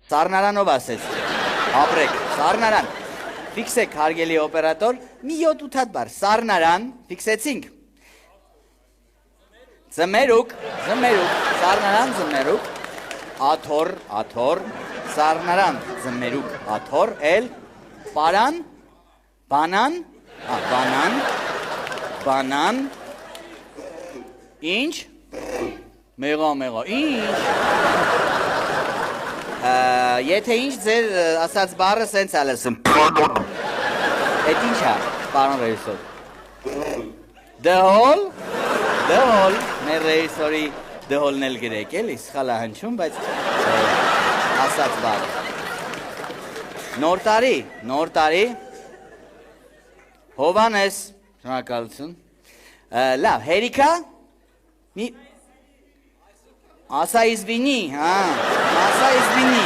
Սառնարանով ասեց, ապրեք, սառնարան, ֆիքսեք հարգելի օպերատոր, մի 7-8 հատ բար, սառնարան, ֆիքսեցինք, ձմերուկ, սառնարան, ձմերուկ, աթոր, սառնարան, ձմերուկ, աթոր, էլ, պարան, բանան, ինչ, մեղա, ինչ, Եթե ինչ ձեր ասած բառը սենց է լսում, էդ ինչ է, պարոն ռեժիսոր, դհոլ, մեր ռեժիսորի դհոլն էլ գրեք էլի, սխալ է հնչում, բայց ասած բառը, նոր տարի, Հովանես, շնորհակալություն, լավ, հերիքա, ասա իզվինի,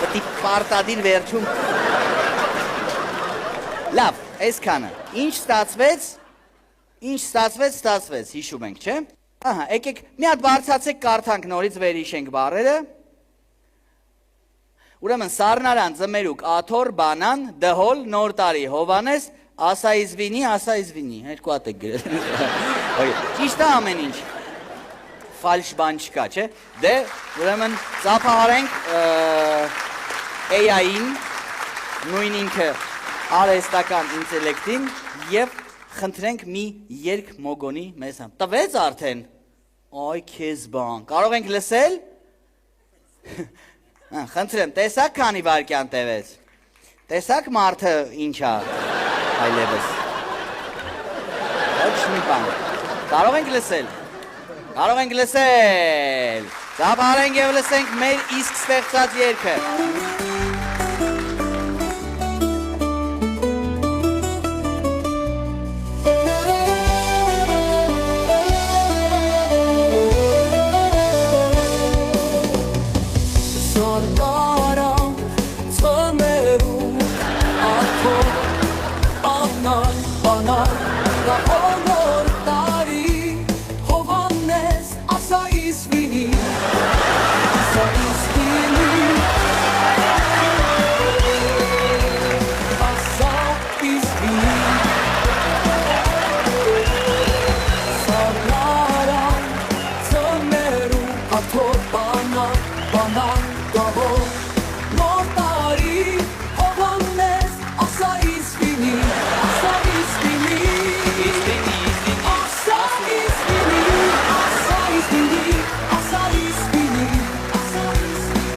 պտի պարտադիր վերջում, լավ, այս կանը, ինչ ստացվեց, հիշում ենք, չէ, եկեք, մի հատ բարձացեք կարդանք նորից վերհիշենք բառերը, ուրեմն սառնարան, ձմերուկ, աթոր, բանան, դհոլ, նոր տարի, Հովանես, ասա իզվինի, երկու հատ եք գրել, ճիշտ է ամեն ինչ, ֆալշ բան չկա, չէ, դե, ուրեմն, ծափահարենք AI-ին, նույն ինքը արհեստական ինտելեկտին և խնդրենք մի երգ մոգոնի մեզ համ, տվեց արդեն, այ քեզ բան, կարող ենք լսել, խնդրեմ, տեսակ քանի վարկյան տևեց, տեսակ մարդը ինչ է, այլևս, ոչ մի բան, կարող ենք լսել, ծափահարենք և լսենք մեր իսկ ստեղծած երգը, Sorry.